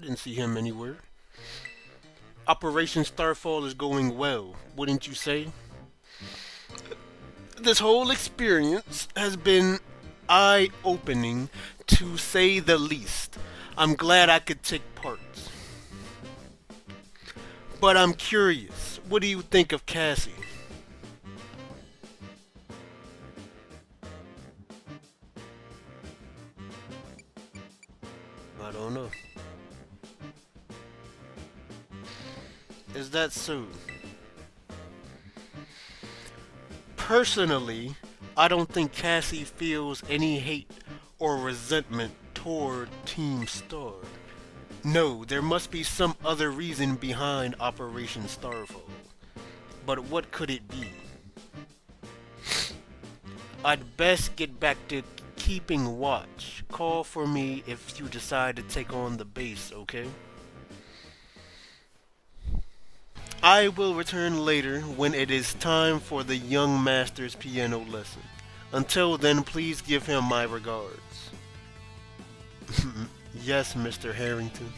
didn't see him anywhere. Operation Starfall is going well, wouldn't you say? This whole experience has been eye-opening, to say the least. I'm glad I could take part. But I'm curious, what do you think of Cassie? I don't know. Is that so? Personally, I don't think Cassie feels any hate or resentment toward Team Star. No, there must be some other reason behind Operation Starfall. But what could it be? I'd best get back to keeping watch. Call for me if you decide to take on the base, okay? I will return later when it is time for the young master's piano lesson. Until then, please give him my regards. Yes, Mr. Harrington.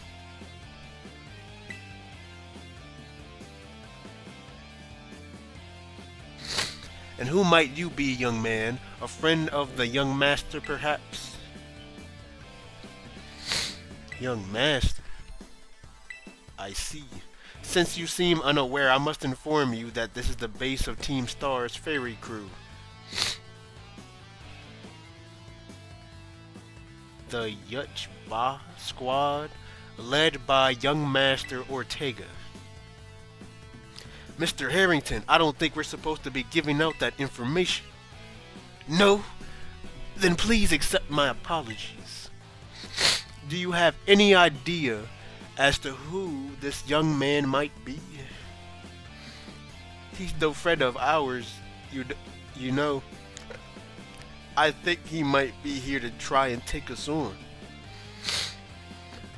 And who might you be, young man? A friend of the young master, perhaps? Young master? I see. Since you seem unaware, I must inform you that this is the base of Team Star's ferry crew. The Yuch Ba squad, led by young master Ortega. Mr. Harrington, I don't think we're supposed to be giving out that information. No? Then please accept my apologies. Do you have any idea as to who this young man might be? He's no friend of ours, you know. I think he might be here to try and take us on.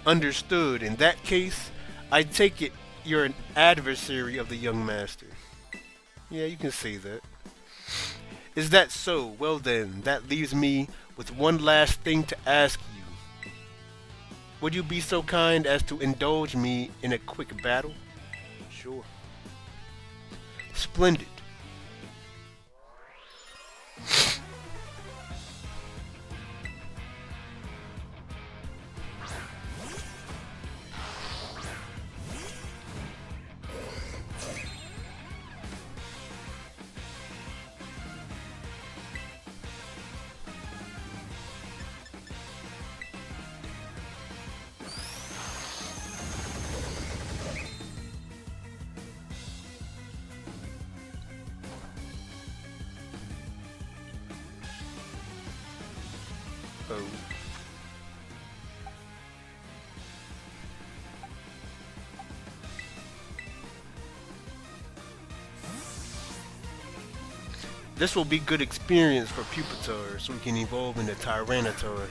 Understood. In that case, I take it you're an adversary of the young master. Yeah, you can say that. Is that so? Well then, that leaves me with one last thing to ask you. Would you be so kind as to indulge me in a quick battle? Sure. Splendid. Oh. This will be good experience for Pupitar, so we can evolve into Tyranitar.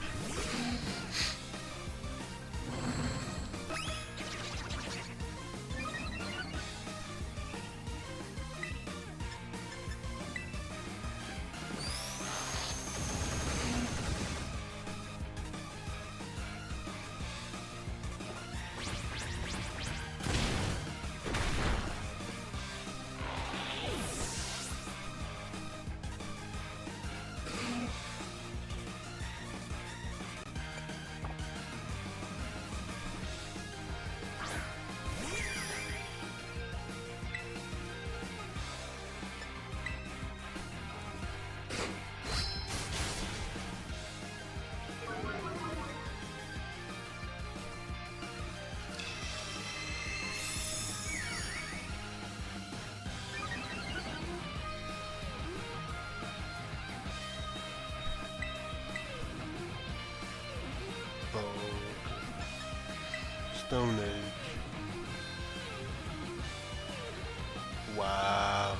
Stone Age. Wow.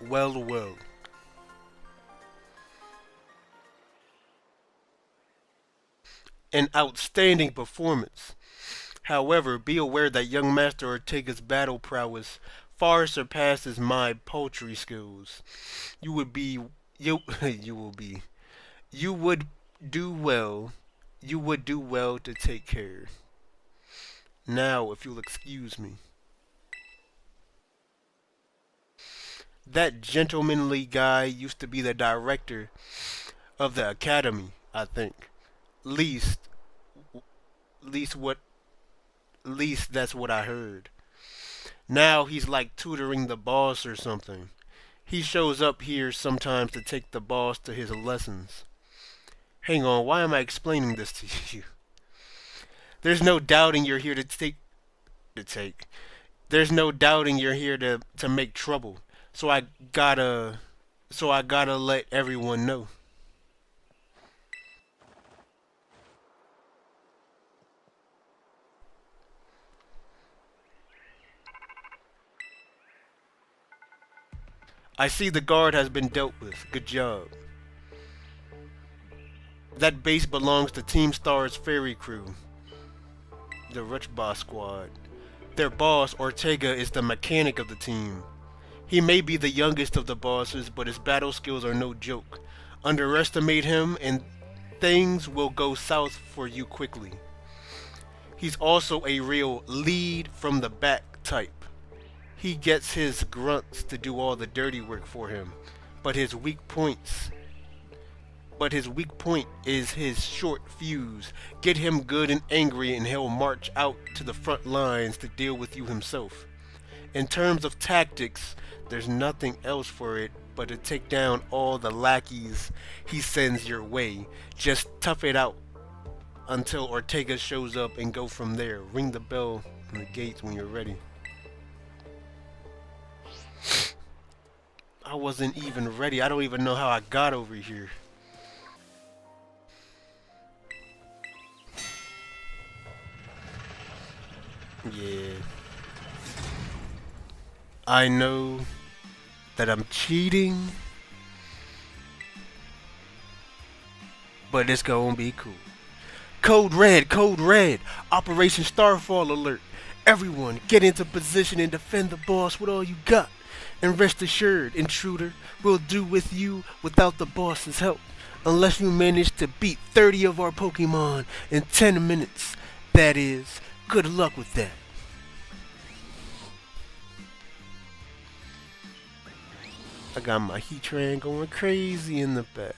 Well, well. an outstanding performance. However, be aware that young Master Ortega's battle prowess far surpasses my poultry skills. You would be you you will be you would do well. You would do well to take care. Now, if you'll excuse me. That gentlemanly guy used to be the director of the academy, I think. Least least what least that's what I heard. Now he's like tutoring the boss or something. He shows up here sometimes to take the boss to his lessons. Hang on, why am I explaining this to you? There's no doubting you're here to take. There's no doubting you're here to make trouble. So I gotta so I gotta let everyone know. I see the guard has been dealt with. Good job. That base belongs to Team Star's ferry crew, the Rutschba squad. Their boss, Ortega, is the mechanic of the team. He may be the youngest of the bosses, but his battle skills are no joke. Underestimate him, and things will go south for you quickly. He's also a real lead from the back type. He gets his grunts to do all the dirty work for him, but his weak points but his weak point is his short fuse. Get him good and angry and he'll march out to the front lines to deal with you himself. In terms of tactics, there's nothing else for it but to take down all the lackeys he sends your way. Just tough it out until Ortega shows up and go from there. Ring the bell on the gates when you're ready. I wasn't even ready. I don't even know how I got over here. Yeah. I know that I'm cheating, but it's gonna be cool. Code red, Operation Starfall alert. Everyone, get into position and defend the boss with all you got. And rest assured, intruder, we'll do with you without the boss's help. Unless you manage to beat 30 of our Pokemon in 10 minutes. That is, good luck with that. I got my Heatran going crazy in the back.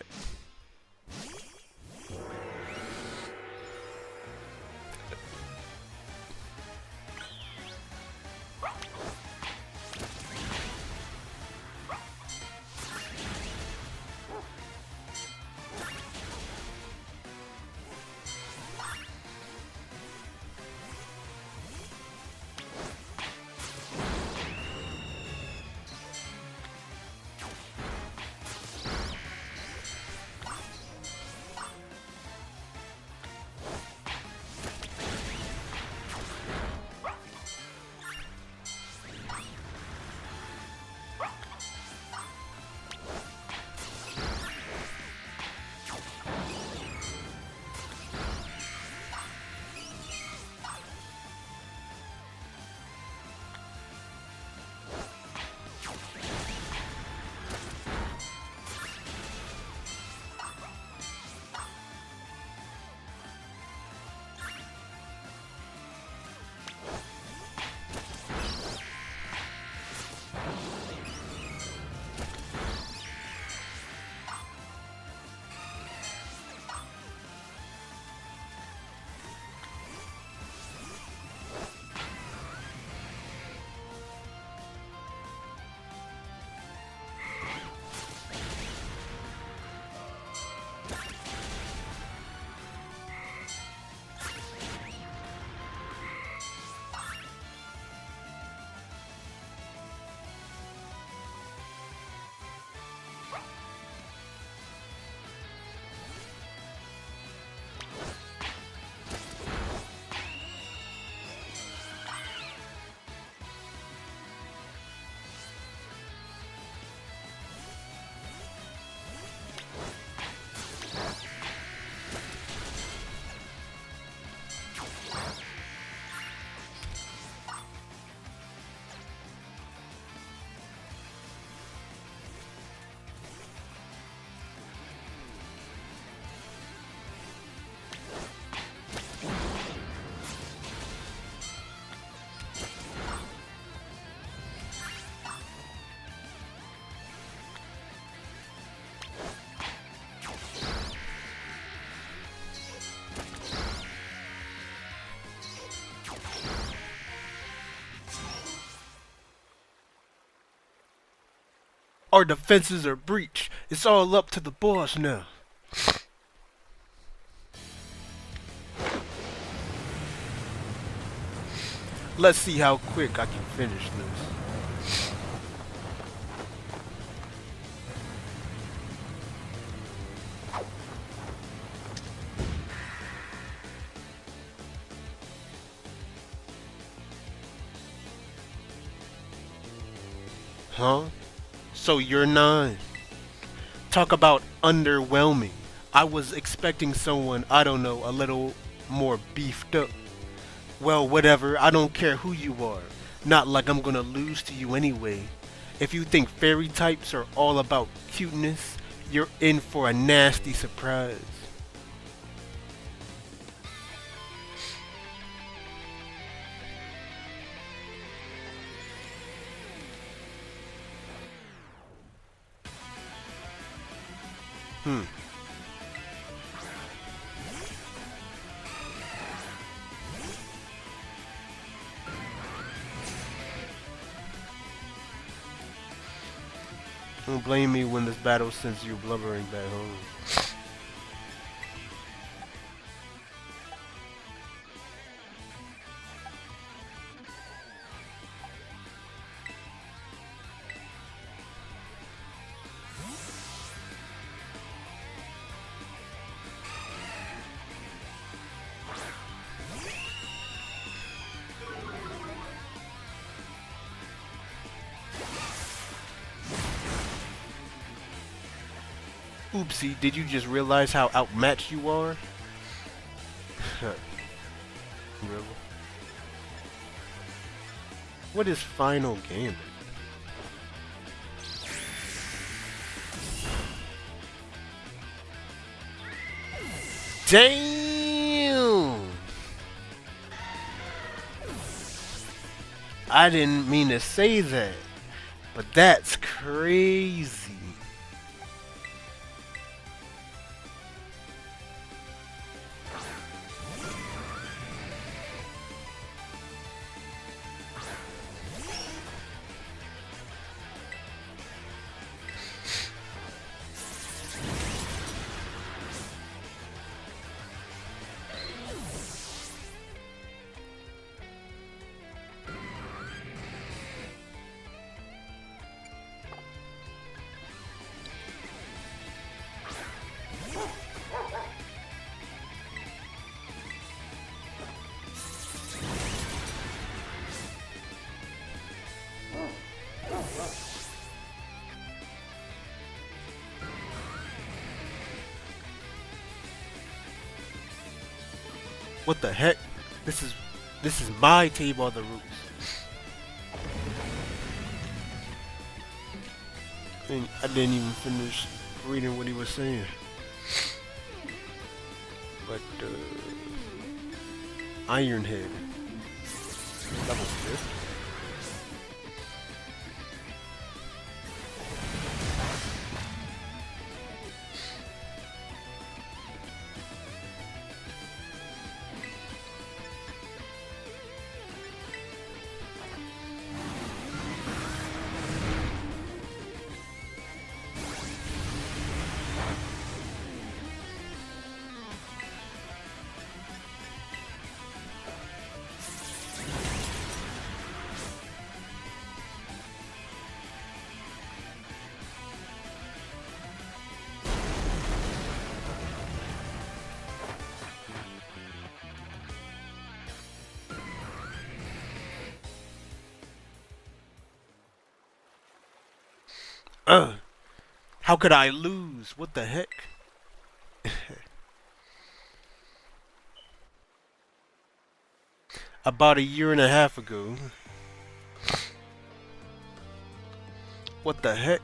Our defenses are breached. It's all up to the boss now. Let's see how quick I can finish this. Huh? So you're 9. Talk about underwhelming. I was expecting someone, I don't know, a little more beefed up. Well, whatever, I don't care who you are. Not like I'm gonna lose to you anyway. If you think fairy types are all about cuteness, you're in for a nasty surprise. Hmm. Don't blame me when this battle sends you blubbering back home. Oopsie, did you just realize how outmatched you are? Really? What is Final Gambit? Damn! I didn't mean to say that, but that's crazy. What the heck? This is my table of the rules. And I didn't even finish reading what he was saying. But Ironhead. Level 5. How could I lose? What the heck? About a year and a half ago. What the heck?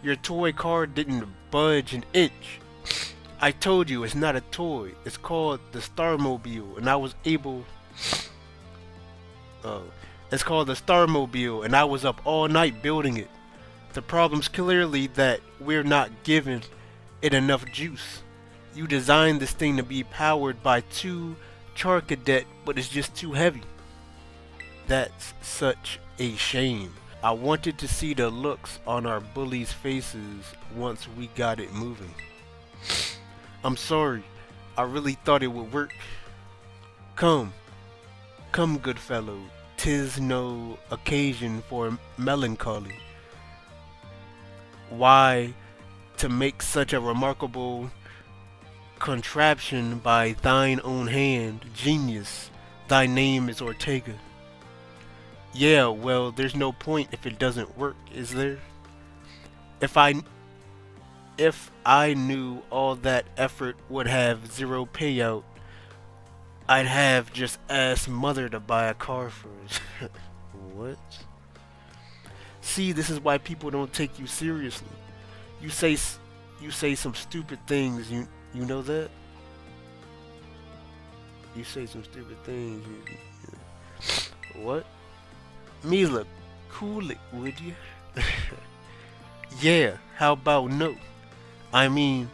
Your toy car didn't budge an inch. I told you it's not a toy. It's called the Starmobile, and I was able. Oh, it's called the Starmobile, and I was up all night building it. The problem's clearly that we're not giving it enough juice. You designed this thing to be powered by 2 Char Cadet, but it's just too heavy. That's such a shame. I wanted to see the looks on our bullies' faces once we got it moving. I'm sorry, I really thought it would work. Come, come, good fellow, 'tis no occasion for melancholy. Why, to make such a remarkable contraption by thine own hand, genius, thy name is Ortega. Yeah, well, there's no point if it doesn't work, is there? If I if I knew all that effort would have zero payout, I'd have just asked mother to buy a car for us. What? See, this is why people don't take you seriously. You say you say some stupid things. You know that? You say some stupid things. What? Mila, cool it, would you? Yeah, how about no? I mean,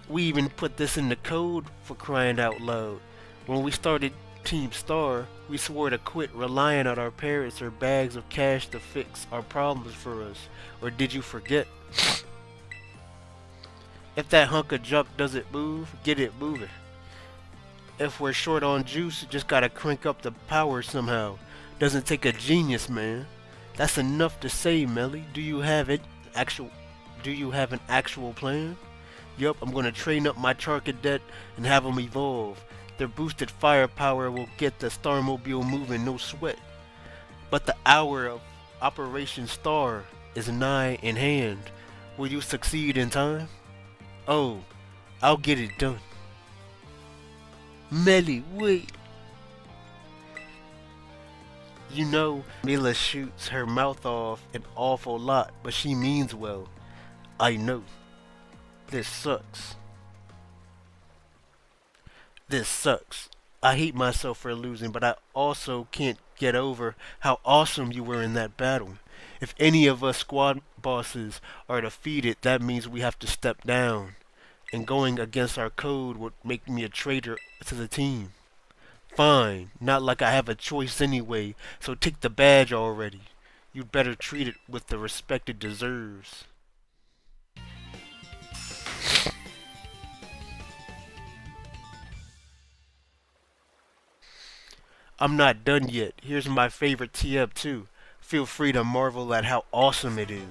we even put this in the code for crying out loud. When we started Team Star, we swore to quit relying on our parents or bags of cash to fix our problems for us. Or did you forget? If that hunk of junk doesn't move, get it moving. If we're short on juice, you just gotta crank up the power somehow. Doesn't take a genius, man. That's enough to say, Melly. Actual do you have an actual plan? Yup, I'm gonna train up my Char Cadet and have them evolve. Their boosted firepower will get the Starmobile moving, no sweat. But the hour of Operation Star is nigh in hand. Will you succeed in time? Oh, I'll get it done. Melly, wait. You know, Mila shoots her mouth off an awful lot, but she means well. I know. This sucks. This sucks. I hate myself for losing, but I also can't get over how awesome you were in that battle. If any of us squad bosses are defeated, that means we have to step down. And going against our code would make me a traitor to the team. Fine, not like I have a choice anyway, so take the badge already. You'd better treat it with the respect it deserves. I'm not done yet. Here's my favorite TF too. Feel free to marvel at how awesome it is.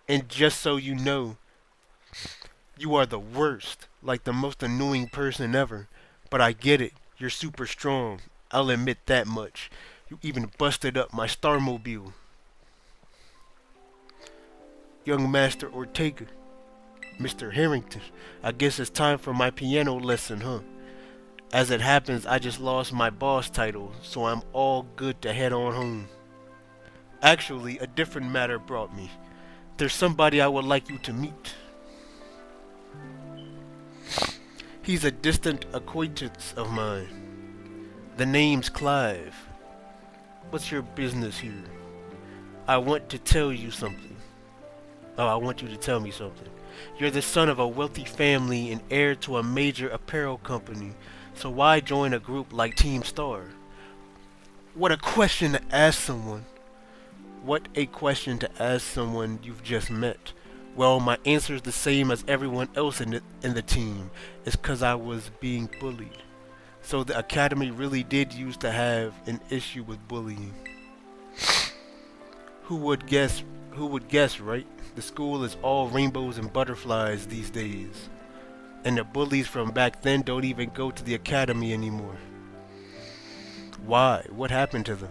And just so you know, you are the worst, like the most annoying person ever. But I get it. You're super strong. I'll admit that much. You even busted up my Starmobile. Young Master Ortega. Mr. Harrington. I guess it's time for my piano lesson, huh? As it happens, I just lost my boss title, so I'm all good to head on home. Actually, a different matter brought me. There's somebody I would like you to meet. He's a distant acquaintance of mine. The name's Clive. What's your business here? I want to tell you something. Oh, I want you to tell me something. You're the son of a wealthy family and heir to a major apparel company, so why join a group like Team Star? What a question to ask someone. What a question to ask someone you've just met. Well, my answer is the same as everyone else in the team. It's 'cause I was being bullied. So the academy really did used to have an issue with bullying. Who would guess? Who would guess, right? The school is all rainbows and butterflies these days. And the bullies from back then don't even go to the academy anymore. Why? What happened to them?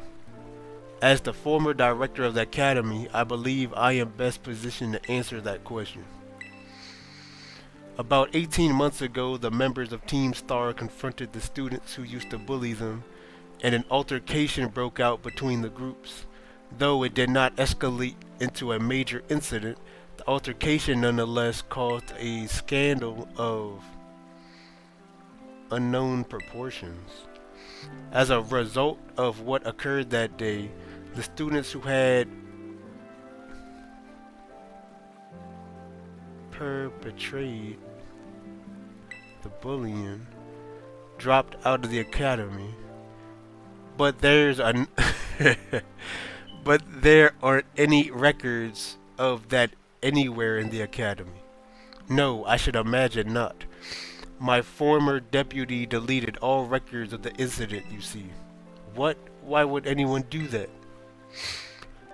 As the former director of the academy, I believe I am best positioned to answer that question. About 18 months ago, the members of Team Star confronted the students who used to bully them, and an altercation broke out between the groups. Though it did not escalate into a major incident, the altercation nonetheless caused a scandal of unknown proportions. As a result of what occurred that day, the students who had perpetrated the bullying dropped out of the academy. But there's an but there aren't any records of that anywhere in the academy. No, I should imagine not. My former deputy deleted all records of the incident, you see. What? Why would anyone do that?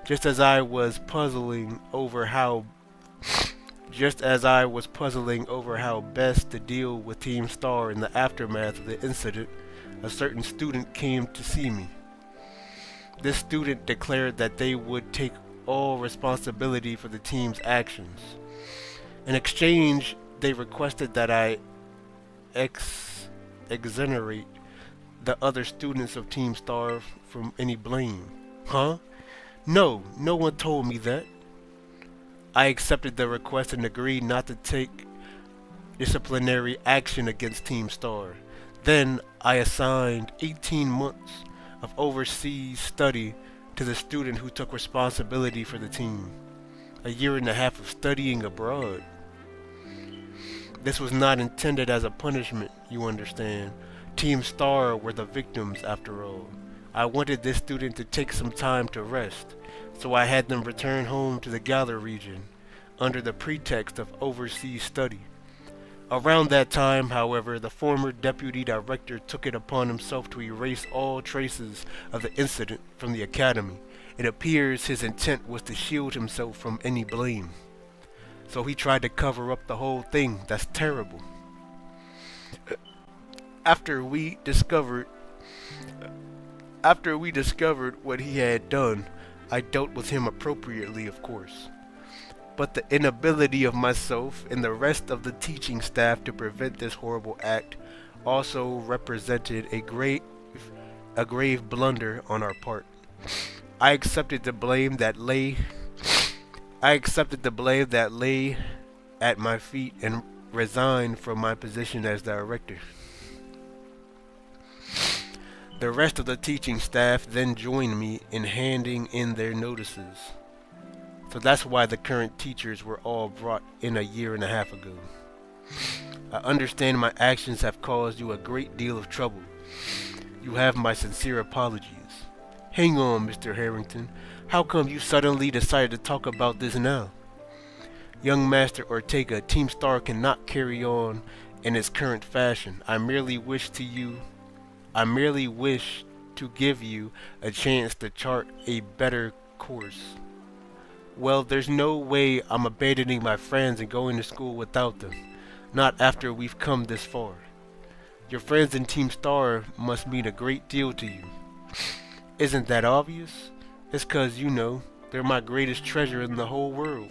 Just as I was puzzling over how just as I was puzzling over how best to deal with Team Star in the aftermath of the incident, a certain student came to see me. This student declared that they would take all responsibility for the team's actions. In exchange, they requested that I exonerate the other students of Team Star from any blame. Huh? No, no one told me that. I accepted the request and agreed not to take disciplinary action against Team Star. Then I assigned 18 months of overseas study to the student who took responsibility for the team. A year and a half of studying abroad. This was not intended as a punishment, you understand. Team Star were the victims after all. I wanted this student to take some time to rest, so I had them return home to the Galar region under the pretext of overseas study. Around that time, however, the former deputy director took it upon himself to erase all traces of the incident from the academy. It appears his intent was to shield himself from any blame. So he tried to cover up the whole thing. That's terrible. After we discovered what he had done, I dealt with him appropriately, of course. But the inability of myself and the rest of the teaching staff to prevent this horrible act also represented a grave blunder on our part. I accepted the blame that lay at my feet and resigned from my position as director. The rest of the teaching staff then joined me in handing in their notices. So that's why the current teachers were all brought in a year and a half ago. I understand my actions have caused you a great deal of trouble. You have my sincere apologies. Hang on, Mr. Harrington. How come you suddenly decided to talk about this now? Young Master Ortega, Team Star cannot carry on in its current fashion. I merely wish to give you a chance to chart a better course. Well, there's no way I'm abandoning my friends and going to school without them. Not after we've come this far. Your friends in Team Star must mean a great deal to you. Isn't that obvious? It's 'cause, you know, they're my greatest treasure in the whole world.